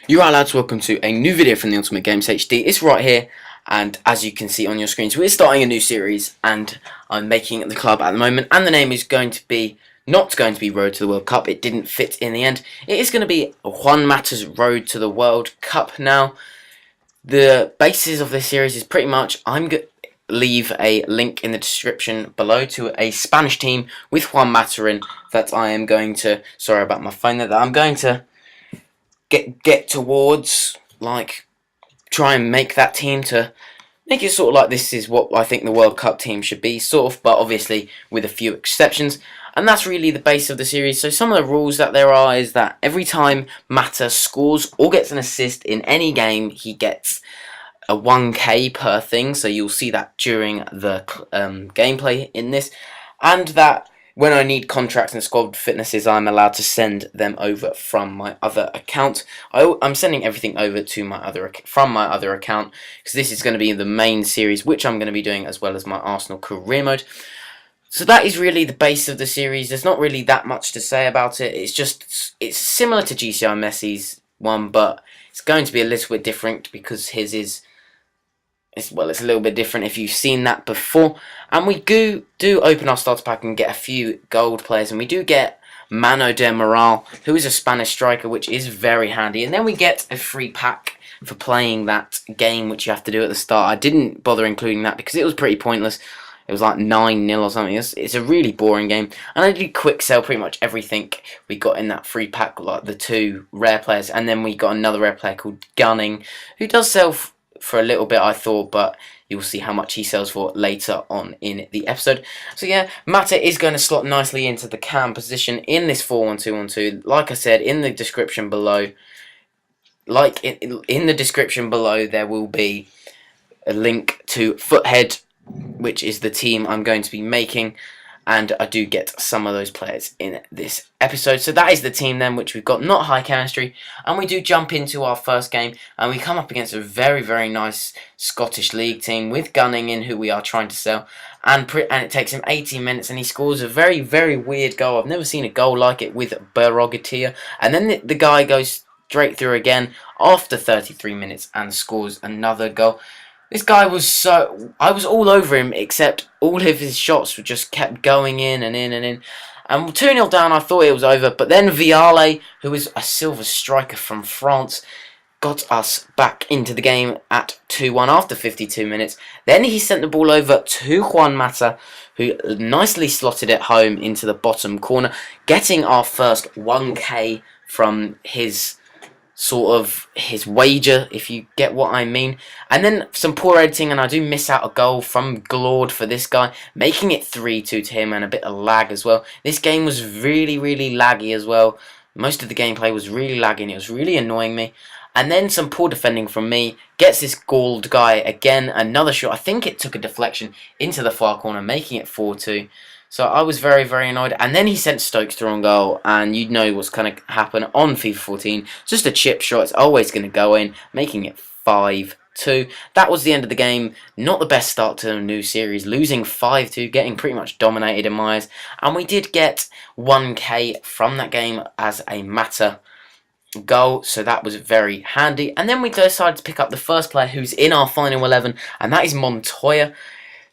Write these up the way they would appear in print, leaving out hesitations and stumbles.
You are lads, welcome to a new video from the Ultimate Games HD. It's right here, and as you can see on your screens, we're starting a new series, and I'm making the club at the moment, and the name is going to be, not going to be Road to the World Cup. It didn't fit in the end. It is going to be Juan Mata's Road to the World Cup. Now, the basis of this series is pretty much, I'm going to leave a link in the description below to a Spanish team with Juan Mata in that I am going to, sorry about my phone there, that I'm going to get towards, like, try and make that team to make it sort of like this is what I think the World Cup team should be, sort of, but obviously with a few exceptions. And that's really the base of the series. So some of the rules that there are is that every time Mata scores or gets an assist in any game, he gets a 1k per thing. So you'll see that during the gameplay in this. And that when I need contracts and squad fitnesses, I'm allowed to send them over from my other account. I'm sending everything over to my other account because this is going to be the main series, which I'm going to be doing as well as my Arsenal career mode. So that is really the base of the series. There's not really that much to say about it. It's similar to GCI Messi's one, but it's going to be a little bit different because his is. It's a little bit different if you've seen that before. And we do open our starter pack and get a few gold players. And we do get Mano de Moral, who is a Spanish striker, which is very handy. And then we get a free pack for playing that game, which you have to do at the start. I didn't bother including that because it was pretty pointless. It was like 9-0 or something. It's a really boring game. And I did quick sell pretty much everything we got in that free pack, like the 2 rare players. And then we got another rare player called Gunning, who does sell for a little bit, I thought, but you'll see how much he sells for later on in the episode. So yeah, Mata is going to slot nicely into the cam position in this 4-1-2-1-2. Like I said, in the description below, in the description below, there will be a link to Foothead, which is the team I'm going to be making. And I do get some of those players in this episode. So that is the team then, which we've got not high chemistry. And we do jump into our first game. And we come up against a very, very nice Scottish League team with Gunning in, who we are trying to sell. And it takes him 18 minutes. And he scores a very, very weird goal. I've never seen a goal like it with Berrogatia. And then the guy goes straight through again after 33 minutes and scores another goal. This guy was I was all over him, except all of his shots just kept going in and in and in. And 2-0 down, I thought it was over. But then Viale, who is a silver striker from France, got us back into the game at 2-1 after 52 minutes. Then he sent the ball over to Juan Mata, who nicely slotted it home into the bottom corner, getting our first 1k from his wager, if you get what I mean. And then some poor editing, and I do miss out a goal from Glord for this guy, making it 3-2 to him, and a bit of lag as well. This game was really, really laggy as well. Most of the gameplay was really laggy, and it was really annoying me. And then some poor defending from me, gets this Gold guy again, another shot. I think it took a deflection into the far corner, making it 4-2. So I was very, very annoyed. And then he sent Stokes through on goal. And you know what's going to happen on FIFA 14. Just a chip shot. It's always going to go in, making it 5-2. That was the end of the game. Not the best start to a new series. Losing 5-2. Getting pretty much dominated in my eyes. And we did get 1k from that game as a Mata goal, so that was very handy. And then we decided to pick up the first player who's in our final 11, and that is Montoya.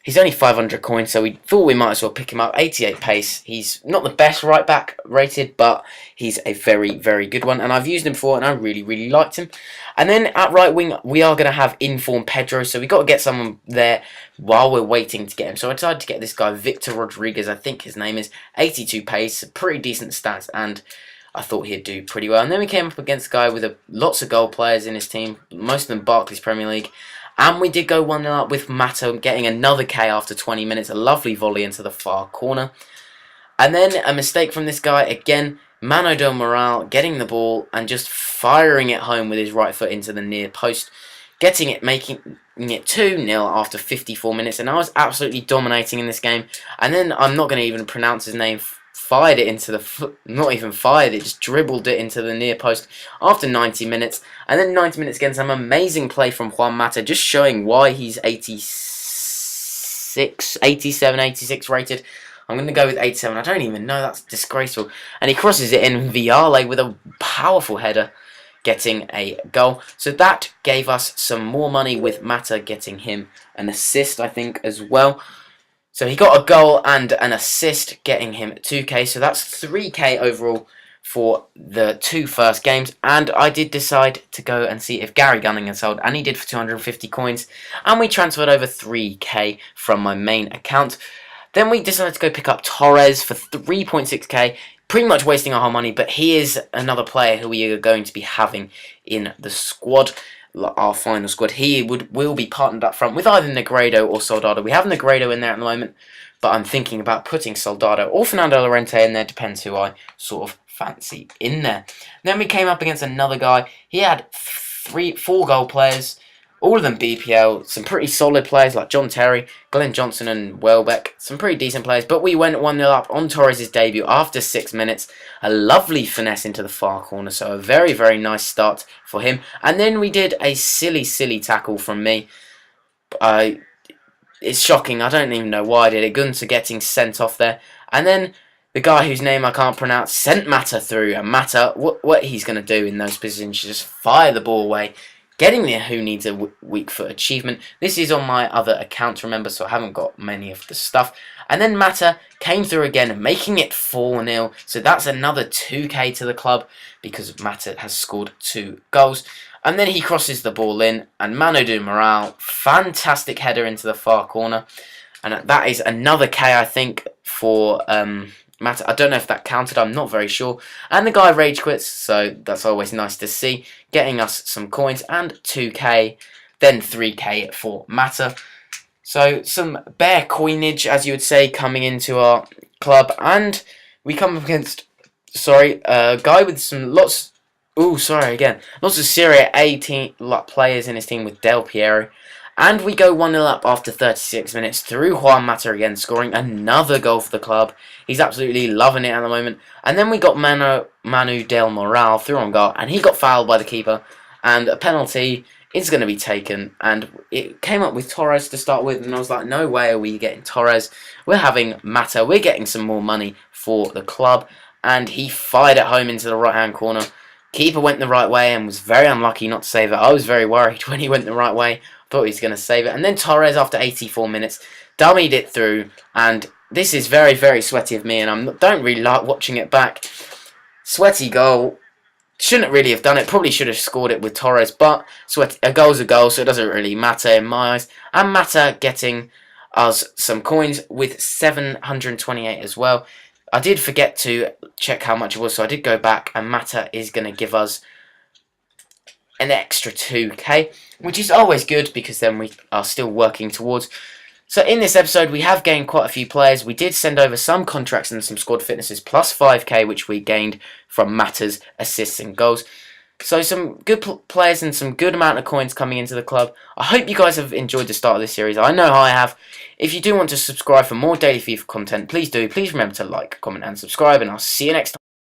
He's only 500 coins, so we thought we might as well pick him up. 88 pace. He's not the best right back rated, but he's a very, very good one. And I've used him before, and I really, really liked him. And then at right wing, we are going to have informed Pedro, so we got to get someone there while we're waiting to get him. So I decided to get this guy, Victor Rodriguez, I think his name is. 82 pace, pretty decent stats, and I thought he'd do pretty well. And then we came up against a guy with lots of goal players in his team, most of them Barclays Premier League. And we did go 1-0 up with Mata getting another K after 20 minutes. A lovely volley into the far corner. And then a mistake from this guy again. Mano del Moral getting the ball and just firing it home with his right foot into the near post. Getting it, making it 2-0 after 54 minutes. And I was absolutely dominating in this game. And then I'm not going to even pronounce his name. Fired it into the not even fired it, just dribbled it into the near post after 90 minutes. And then 90 minutes again, some amazing play from Juan Mata, just showing why he's 86, 87, 86 rated. I'm going to go with 87. I don't even know, that's disgraceful. And he crosses it in Viale with a powerful header. getting a goal. So that gave us some more money, with Mata getting him an assist, I think, as well. So he got a goal and an assist, getting him 2k. So that's 3k overall for the 2 first games. And I did decide to go and see if Gary Gunning had sold, and he did for 250 coins. And we transferred over 3k from my main account. Then we decided to go pick up Torres for 3.6k. Pretty much wasting our whole money, but he is another player who we are going to be having in the squad. Our final squad. He will be partnered up front with either Negredo or Soldado. We have Negredo in there at the moment, but I'm thinking about putting Soldado or Fernando Llorente in there. Depends who I sort of fancy in there. Then we came up against another guy. He had 4 goal players, all of them BPL. Some pretty solid players like John Terry, Glenn Johnson and Welbeck. Some pretty decent players, but we went 1-0 up on Torres' debut after 6 minutes. A lovely finesse into the far corner, so a very, very nice start for him. And then we did a silly, silly tackle from me. It's shocking. I don't even know why I did it. Gunter getting sent off there. And then the guy whose name I can't pronounce sent Mata through. And Mata, what he's going to do in those positions is just fire the ball away. Getting there, who needs a weak foot achievement. This is on my other account, remember, so I haven't got many of the stuff. And then Mata came through again, making it 4-0. So that's another 2k to the club, because Mata has scored 2 goals. And then he crosses the ball in, and Manu do Moral, fantastic header into the far corner. And that is another k, I think, for Mata. I don't know if that counted, I'm not very sure. And the guy rage quits, so that's always nice to see, getting us some coins and 2k, then 3k for Mata. So some bare coinage, as you would say, coming into our club. And we come up against, a guy with some lots of Serie A players in his team, with Del Piero. And we go 1-0 up after 36 minutes through Juan Mata again, scoring another goal for the club. He's absolutely loving it at the moment. And then we got Manu del Moral through on goal, and he got fouled by the keeper. And a penalty is going to be taken. And it came up with Torres to start with, and I was like, no way are we getting Torres. We're having Mata. We're getting some more money for the club. And he fired it home into the right-hand corner. Keeper went the right way and was very unlucky not to save it. I was very worried when he went the right way. Thought he was going to save it. And then Torres, after 84 minutes, dummied it through. And this is very, very sweaty of me, and I don't really like watching it back. Sweaty goal. Shouldn't really have done it. Probably should have scored it with Torres. But a goal's a goal, so it doesn't really matter in my eyes. And Mata getting us some coins with 728 as well. I did forget to check how much it was, so I did go back, and Mata is going to give us an extra 2k, which is always good, because then we are still working towards. So in this episode, we have gained quite a few players. We did send over some contracts and some squad fitnesses, plus 5k, which we gained from Mata's assists and goals. So some good players and some good amount of coins coming into the club. I hope you guys have enjoyed the start of this series. I know I have. If you do want to subscribe for more daily FIFA content, please do. Please remember to like, comment and subscribe, and I'll see you next time.